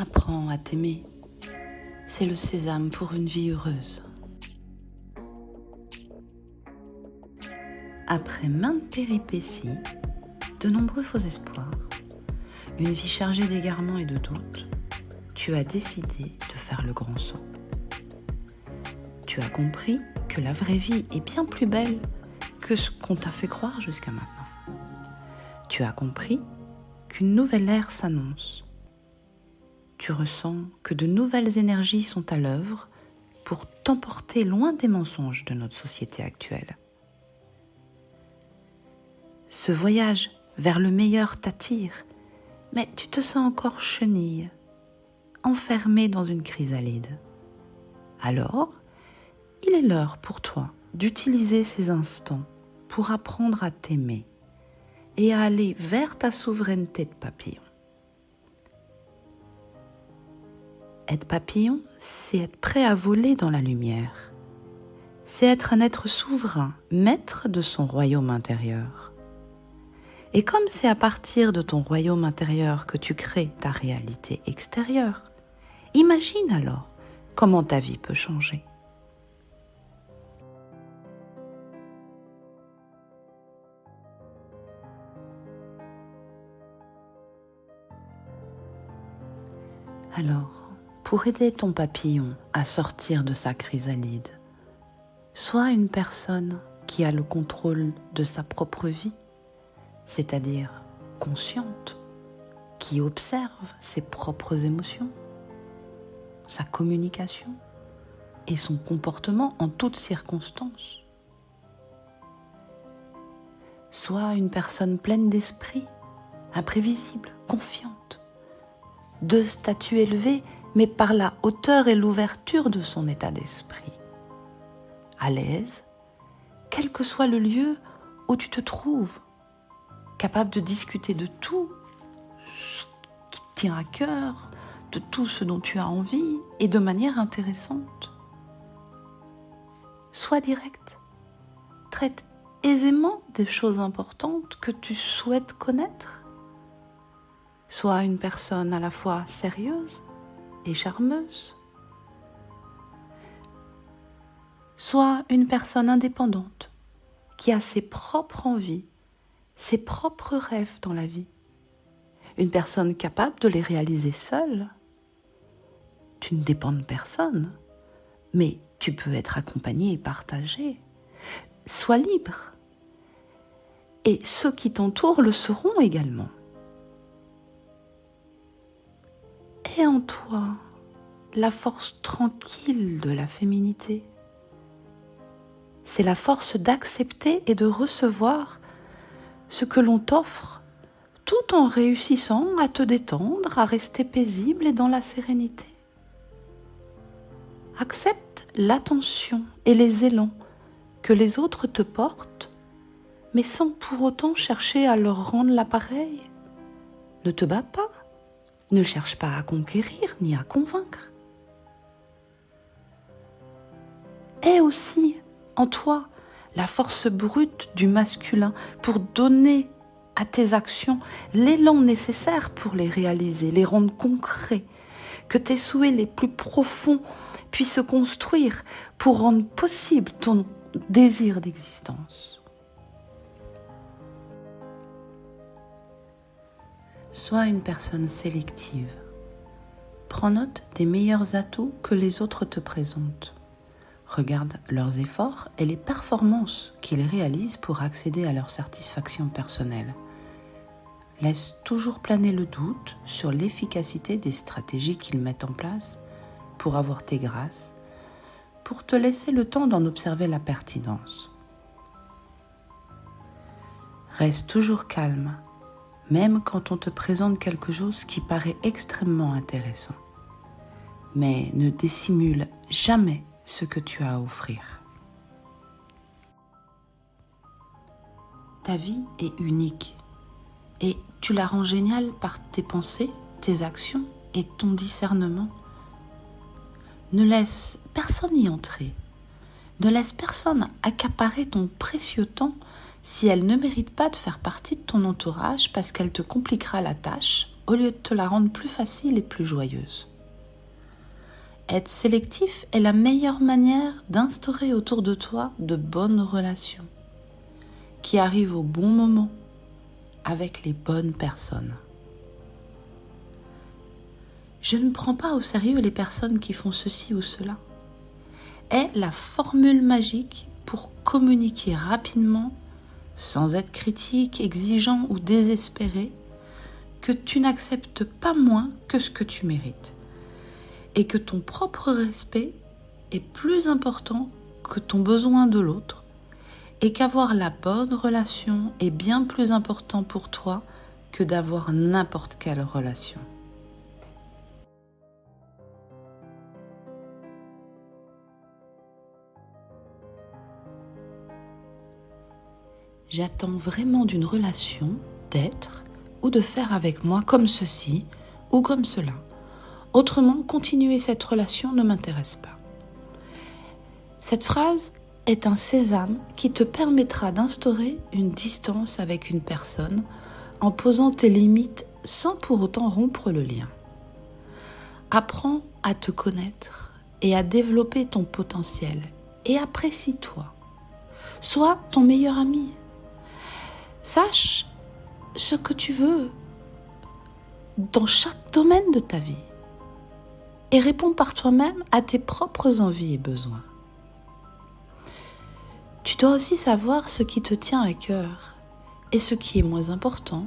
Apprends à t'aimer. C'est le sésame pour une vie heureuse. Après maintes péripéties, de nombreux faux espoirs, une vie chargée d'égarements et de doutes, tu as décidé de faire le grand saut. Tu as compris que la vraie vie est bien plus belle que ce qu'on t'a fait croire jusqu'à maintenant. Tu as compris qu'une nouvelle ère s'annonce. Tu ressens que de nouvelles énergies sont à l'œuvre pour t'emporter loin des mensonges de notre société actuelle. Ce voyage vers le meilleur t'attire, mais tu te sens encore chenille, enfermée dans une chrysalide. Alors, il est l'heure pour toi d'utiliser ces instants pour apprendre à t'aimer et à aller vers ta souveraineté de papillon. Être papillon, c'est être prêt à voler dans la lumière. C'est être un être souverain, maître de son royaume intérieur. Et comme c'est à partir de ton royaume intérieur que tu crées ta réalité extérieure, imagine alors comment ta vie peut changer. Alors, pour aider ton papillon à sortir de sa chrysalide, sois une personne qui a le contrôle de sa propre vie, c'est-à-dire consciente, qui observe ses propres émotions, sa communication et son comportement en toutes circonstances. Sois une personne pleine d'esprit, imprévisible, confiante, de statut élevé, mais par la hauteur et l'ouverture de son état d'esprit. À l'aise, quel que soit le lieu où tu te trouves, capable de discuter de tout ce qui te tient à cœur, de tout ce dont tu as envie et de manière intéressante. Sois direct, traite aisément des choses importantes que tu souhaites connaître. Sois une personne à la fois sérieuse et charmeuse. Sois une personne indépendante qui a ses propres envies, ses propres rêves dans la vie. Une personne capable de les réaliser seule. Tu ne dépends de personne, mais tu peux être accompagné et partagé. Sois libre. Et ceux qui t'entourent le seront également. Aie en toi la force tranquille de la féminité. C'est la force d'accepter et de recevoir ce que l'on t'offre, tout en réussissant à te détendre, à rester paisible et dans la sérénité. Accepte l'attention et les élans que les autres te portent, mais sans pour autant chercher à leur rendre l'appareil. Ne te bats pas. Ne cherche pas à conquérir ni à convaincre. Aie aussi en toi la force brute du masculin pour donner à tes actions l'élan nécessaire pour les réaliser, les rendre concrets, que tes souhaits les plus profonds puissent se construire pour rendre possible ton désir d'existence. Sois une personne sélective. Prends note des meilleurs atouts que les autres te présentent. Regarde leurs efforts et les performances qu'ils réalisent pour accéder à leur satisfaction personnelle. Laisse toujours planer le doute sur l'efficacité des stratégies qu'ils mettent en place pour avoir tes grâces, pour te laisser le temps d'en observer la pertinence. Reste toujours calme, même quand on te présente quelque chose qui paraît extrêmement intéressant. Mais ne dissimule jamais ce que tu as à offrir. Ta vie est unique et tu la rends géniale par tes pensées, tes actions et ton discernement. Ne laisse personne y entrer. Ne laisse personne accaparer ton précieux temps si elle ne mérite pas de faire partie de ton entourage parce qu'elle te compliquera la tâche au lieu de te la rendre plus facile et plus joyeuse. Être sélectif est la meilleure manière d'instaurer autour de toi de bonnes relations qui arrivent au bon moment avec les bonnes personnes. Je ne prends pas au sérieux les personnes qui font ceci ou cela est la formule magique pour communiquer rapidement, sans être critique, exigeant ou désespéré, que tu n'acceptes pas moins que ce que tu mérites et que ton propre respect est plus important que ton besoin de l'autre et qu'avoir la bonne relation est bien plus important pour toi que d'avoir n'importe quelle relation. J'attends vraiment d'une relation d'être ou de faire avec moi comme ceci ou comme cela. Autrement, continuer cette relation ne m'intéresse pas. Cette phrase est un sésame qui te permettra d'instaurer une distance avec une personne en posant tes limites sans pour autant rompre le lien. Apprends à te connaître et à développer ton potentiel et apprécie-toi. Sois ton meilleur ami. Sache ce que tu veux dans chaque domaine de ta vie et réponds par toi-même à tes propres envies et besoins. Tu dois aussi savoir ce qui te tient à cœur et ce qui est moins important.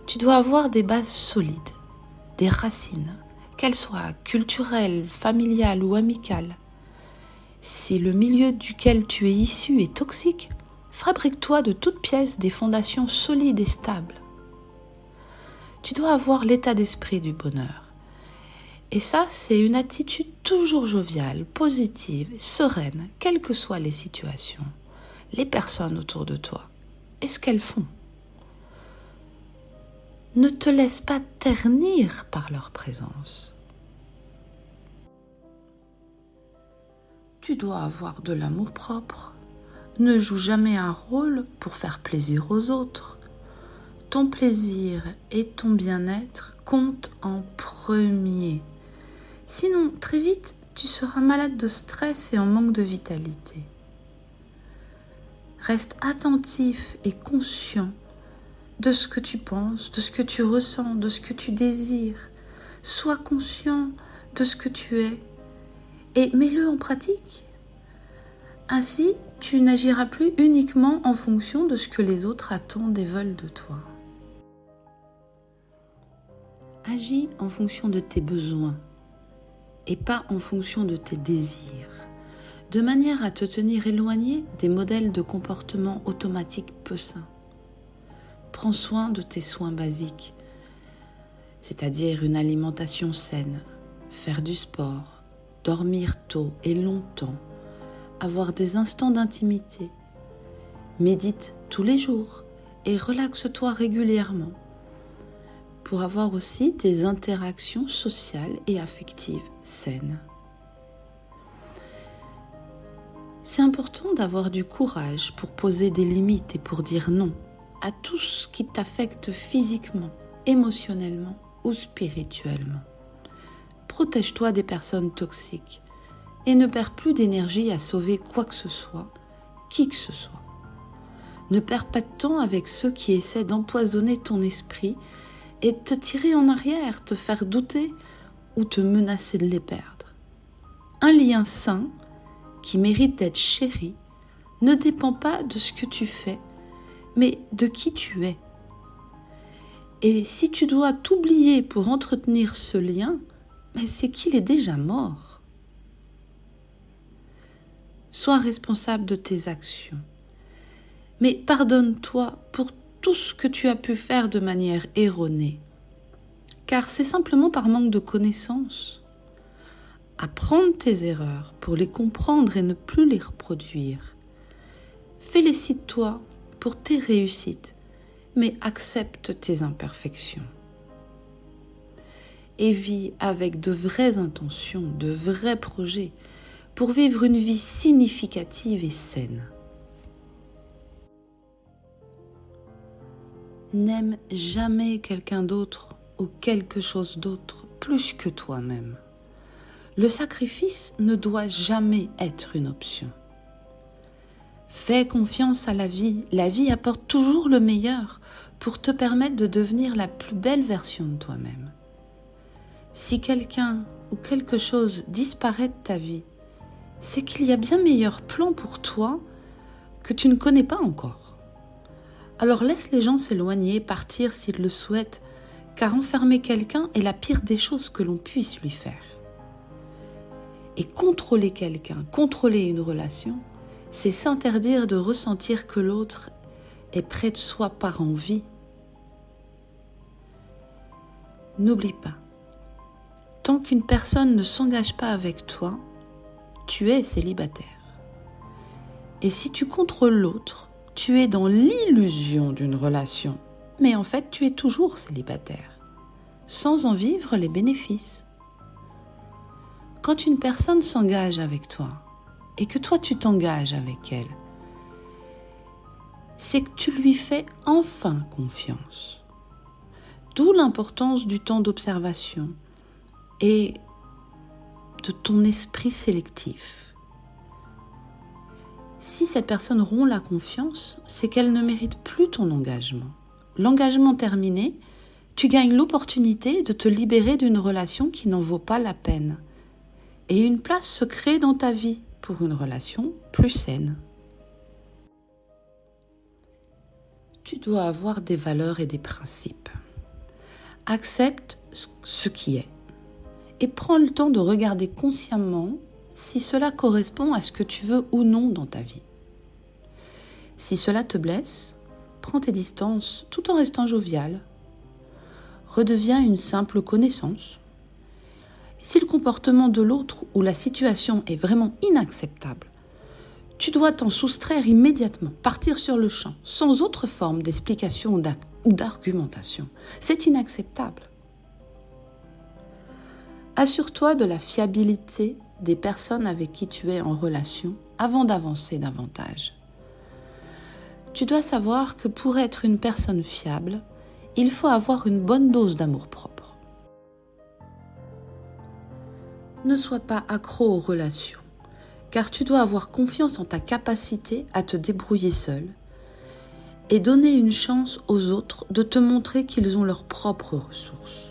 Tu dois avoir des bases solides, des racines, qu'elles soient culturelles, familiales ou amicales. Si le milieu duquel tu es issu est toxique, fabrique-toi de toutes pièces des fondations solides et stables. Tu dois avoir l'état d'esprit du bonheur. Et ça, c'est une attitude toujours joviale, positive, sereine, quelles que soient les situations, les personnes autour de toi et ce qu'elles font. Ne te laisse pas ternir par leur présence. Tu dois avoir de l'amour-propre. Ne joue jamais un rôle pour faire plaisir aux autres. Ton plaisir et ton bien-être comptent en premier. Sinon, très vite, tu seras malade de stress et en manque de vitalité. Reste attentif et conscient de ce que tu penses, de ce que tu ressens, de ce que tu désires. Sois conscient de ce que tu es et mets-le en pratique. Ainsi, tu n'agiras plus uniquement en fonction de ce que les autres attendent et veulent de toi. Agis en fonction de tes besoins et pas en fonction de tes désirs, de manière à te tenir éloigné des modèles de comportement automatique peu sains. Prends soin de tes soins basiques, c'est-à-dire une alimentation saine, faire du sport, dormir tôt et longtemps, avoir des instants d'intimité. Médite tous les jours et relaxe-toi régulièrement pour avoir aussi des interactions sociales et affectives saines. C'est important d'avoir du courage pour poser des limites et pour dire non à tout ce qui t'affecte physiquement, émotionnellement ou spirituellement. Protège-toi des personnes toxiques et ne perds plus d'énergie à sauver quoi que ce soit, qui que ce soit. Ne perds pas de temps avec ceux qui essaient d'empoisonner ton esprit et te tirer en arrière, te faire douter ou te menacer de les perdre. Un lien sain qui mérite d'être chéri ne dépend pas de ce que tu fais, mais de qui tu es. Et si tu dois t'oublier pour entretenir ce lien, c'est qu'il est déjà mort. Sois responsable de tes actions, mais pardonne-toi pour tout ce que tu as pu faire de manière erronée, car c'est simplement par manque de connaissances. Apprends tes erreurs pour les comprendre et ne plus les reproduire. Félicite-toi pour tes réussites, mais accepte tes imperfections. Et vis avec de vraies intentions, de vrais projets, pour vivre une vie significative et saine. N'aime jamais quelqu'un d'autre ou quelque chose d'autre plus que toi-même. Le sacrifice ne doit jamais être une option. Fais confiance à la vie apporte toujours le meilleur pour te permettre de devenir la plus belle version de toi-même. Si quelqu'un ou quelque chose disparaît de ta vie, c'est qu'il y a bien meilleur plan pour toi que tu ne connais pas encore. Alors laisse les gens s'éloigner, partir s'ils le souhaitent, car enfermer quelqu'un est la pire des choses que l'on puisse lui faire. Et contrôler quelqu'un, contrôler une relation, c'est s'interdire de ressentir que l'autre est près de soi par envie. N'oublie pas, tant qu'une personne ne s'engage pas avec toi, tu es célibataire. Et si tu contrôles l'autre, tu es dans l'illusion d'une relation, mais en fait tu es toujours célibataire, sans en vivre les bénéfices. Quand une personne s'engage avec toi, et que toi tu t'engages avec elle, c'est que tu lui fais enfin confiance. D'où l'importance du temps d'observation et de ton esprit sélectif. Si cette personne rompt la confiance, c'est qu'elle ne mérite plus ton engagement. L'engagement terminé, tu gagnes l'opportunité de te libérer d'une relation qui n'en vaut pas la peine. Et une place se crée dans ta vie pour une relation plus saine. Tu dois avoir des valeurs et des principes. Accepte ce qui est et prends le temps de regarder consciemment si cela correspond à ce que tu veux ou non dans ta vie. Si cela te blesse, prends tes distances tout en restant jovial. Redeviens une simple connaissance. Si le comportement de l'autre ou la situation est vraiment inacceptable, tu dois t'en soustraire immédiatement, partir sur le champ, sans autre forme d'explication ou d'argumentation. C'est inacceptable. Assure-toi de la fiabilité des personnes avec qui tu es en relation avant d'avancer davantage. Tu dois savoir que pour être une personne fiable, il faut avoir une bonne dose d'amour-propre. Ne sois pas accro aux relations, car tu dois avoir confiance en ta capacité à te débrouiller seul et donner une chance aux autres de te montrer qu'ils ont leurs propres ressources.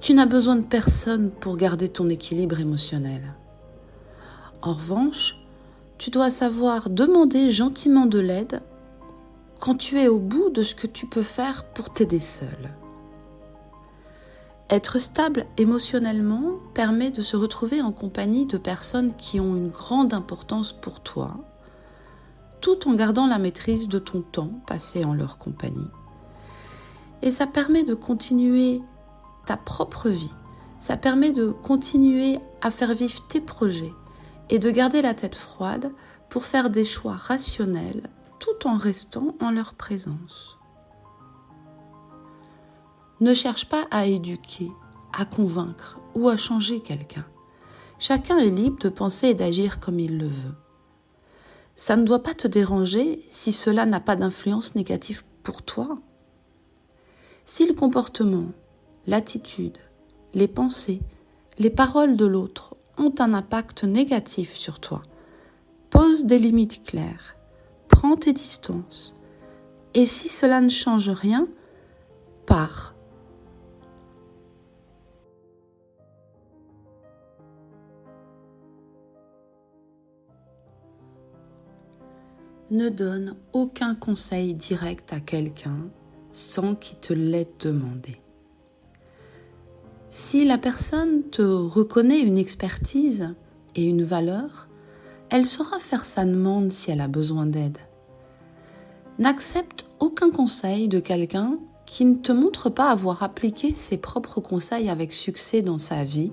Tu n'as besoin de personne pour garder ton équilibre émotionnel. En revanche, tu dois savoir demander gentiment de l'aide quand tu es au bout de ce que tu peux faire pour t'aider seul. Être stable émotionnellement permet de se retrouver en compagnie de personnes qui ont une grande importance pour toi, tout en gardant la maîtrise de ton temps passé en leur compagnie. Et ça permet de continuer ta propre vie. Ça permet de continuer à faire vivre tes projets et de garder la tête froide pour faire des choix rationnels tout en restant en leur présence. Ne cherche pas à éduquer, à convaincre ou à changer quelqu'un. Chacun est libre de penser et d'agir comme il le veut. Ça ne doit pas te déranger si cela n'a pas d'influence négative pour toi. Si le comportement, l'attitude, les pensées, les paroles de l'autre ont un impact négatif sur toi, pose des limites claires, prends tes distances. Et si cela ne change rien, pars. Ne donne aucun conseil direct à quelqu'un sans qu'il te l'ait demandé. Si la personne te reconnaît une expertise et une valeur, elle saura faire sa demande si elle a besoin d'aide. N'accepte aucun conseil de quelqu'un qui ne te montre pas avoir appliqué ses propres conseils avec succès dans sa vie,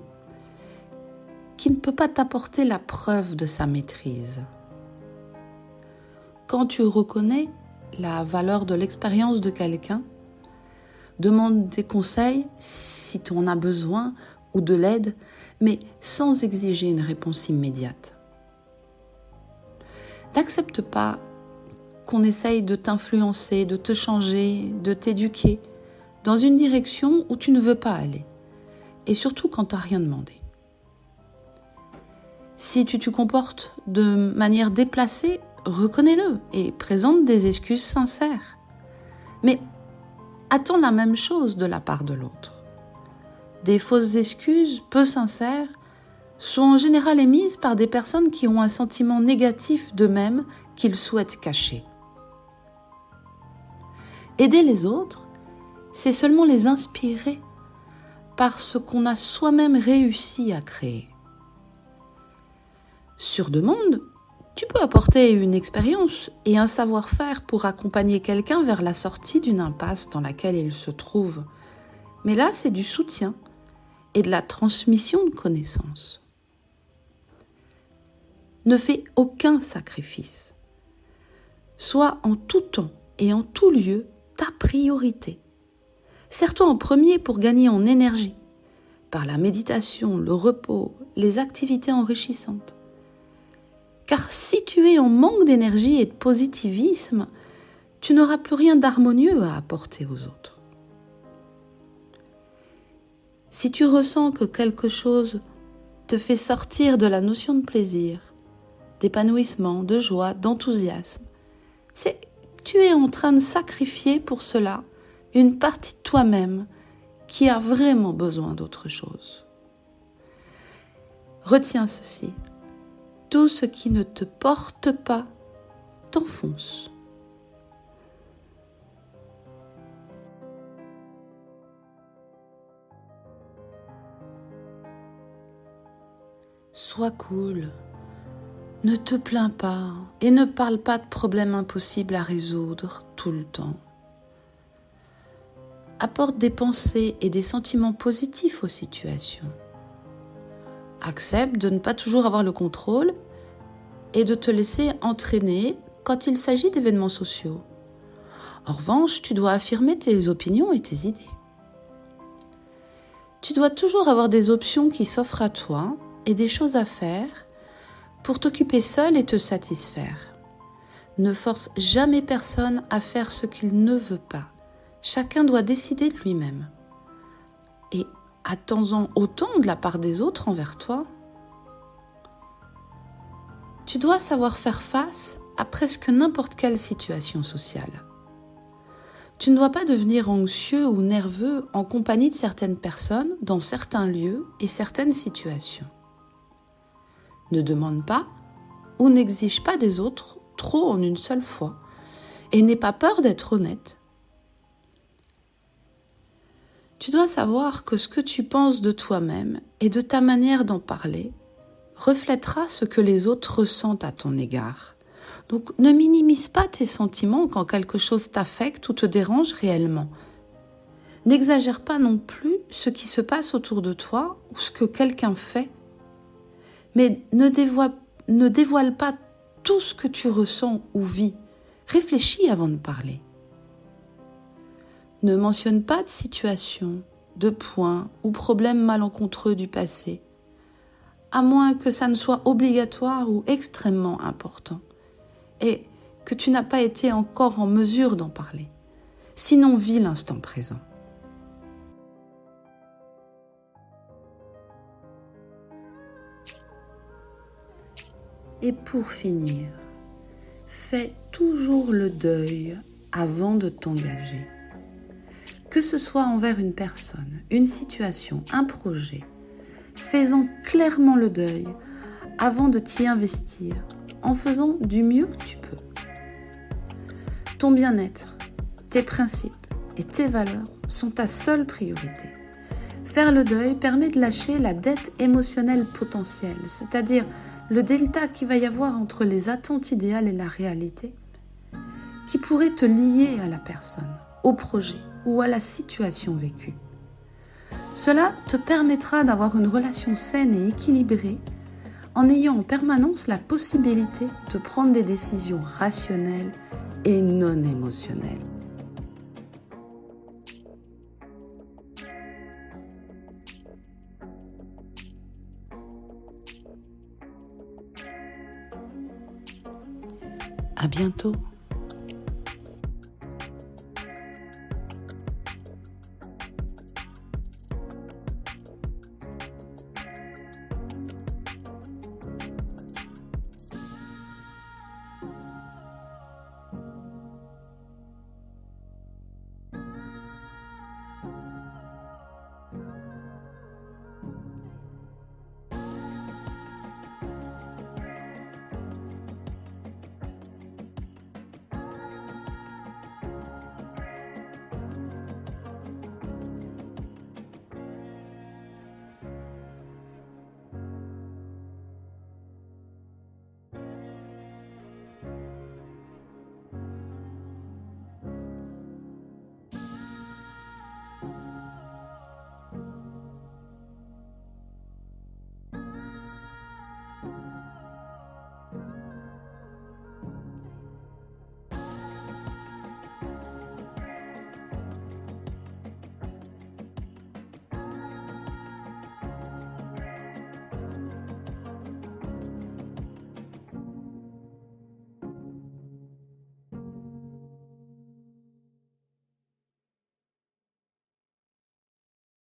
qui ne peut pas t'apporter la preuve de sa maîtrise. Quand tu reconnais la valeur de l'expérience de quelqu'un, demande des conseils si tu en as besoin ou de l'aide, mais sans exiger une réponse immédiate. N'accepte pas qu'on essaye de t'influencer, de te changer, de t'éduquer dans une direction où tu ne veux pas aller. Et surtout quand tu n'as rien demandé. Si tu te comportes de manière déplacée, reconnais-le et présente des excuses sincères. Mais attends la même chose de la part de l'autre. Des fausses excuses peu sincères sont en général émises par des personnes qui ont un sentiment négatif d'eux-mêmes qu'ils souhaitent cacher. Aider les autres, c'est seulement les inspirer par ce qu'on a soi-même réussi à créer. Sur demande, tu peux apporter une expérience et un savoir-faire pour accompagner quelqu'un vers la sortie d'une impasse dans laquelle il se trouve. Mais là, c'est du soutien et de la transmission de connaissances. Ne fais aucun sacrifice. Sois en tout temps et en tout lieu ta priorité. Sers-toi en premier pour gagner en énergie, par la méditation, le repos, les activités enrichissantes. Car si tu es en manque d'énergie et de positivisme, tu n'auras plus rien d'harmonieux à apporter aux autres. Si tu ressens que quelque chose te fait sortir de la notion de plaisir, d'épanouissement, de joie, d'enthousiasme, c'est que tu es en train de sacrifier pour cela une partie de toi-même qui a vraiment besoin d'autre chose. Retiens ceci. Tout ce qui ne te porte pas t'enfonce. Sois cool, ne te plains pas et ne parle pas de problèmes impossibles à résoudre tout le temps. Apporte des pensées et des sentiments positifs aux situations. Accepte de ne pas toujours avoir le contrôle et de te laisser entraîner quand il s'agit d'événements sociaux. En revanche, tu dois affirmer tes opinions et tes idées. Tu dois toujours avoir des options qui s'offrent à toi et des choses à faire pour t'occuper seul et te satisfaire. Ne force jamais personne à faire ce qu'il ne veut pas. Chacun doit décider de lui-même. Et attends-en autant de la part des autres envers toi. Tu dois savoir faire face à presque n'importe quelle situation sociale. Tu ne dois pas devenir anxieux ou nerveux en compagnie de certaines personnes, dans certains lieux et certaines situations. Ne demande pas ou n'exige pas des autres trop en une seule fois et n'aie pas peur d'être honnête. Tu dois savoir que ce que tu penses de toi-même et de ta manière d'en parler reflètera ce que les autres ressentent à ton égard. Donc ne minimise pas tes sentiments quand quelque chose t'affecte ou te dérange réellement. N'exagère pas non plus ce qui se passe autour de toi ou ce que quelqu'un fait. Mais ne dévoile pas tout ce que tu ressens ou vis. Réfléchis avant de parler. Ne mentionne pas de situation, de points ou problèmes malencontreux du passé, à moins que ça ne soit obligatoire ou extrêmement important, et que tu n'as pas été encore en mesure d'en parler. Sinon, vis l'instant présent. Et pour finir, fais toujours le deuil avant de t'engager. Que ce soit envers une personne, une situation, un projet, fais-en clairement le deuil avant de t'y investir, en faisant du mieux que tu peux. Ton bien-être, tes principes et tes valeurs sont ta seule priorité. Faire le deuil permet de lâcher la dette émotionnelle potentielle, c'est-à-dire le delta qu'il va y avoir entre les attentes idéales et la réalité, qui pourrait te lier à la personne, au projet ou à la situation vécue. Cela te permettra d'avoir une relation saine et équilibrée en ayant en permanence la possibilité de prendre des décisions rationnelles et non émotionnelles. À bientôt.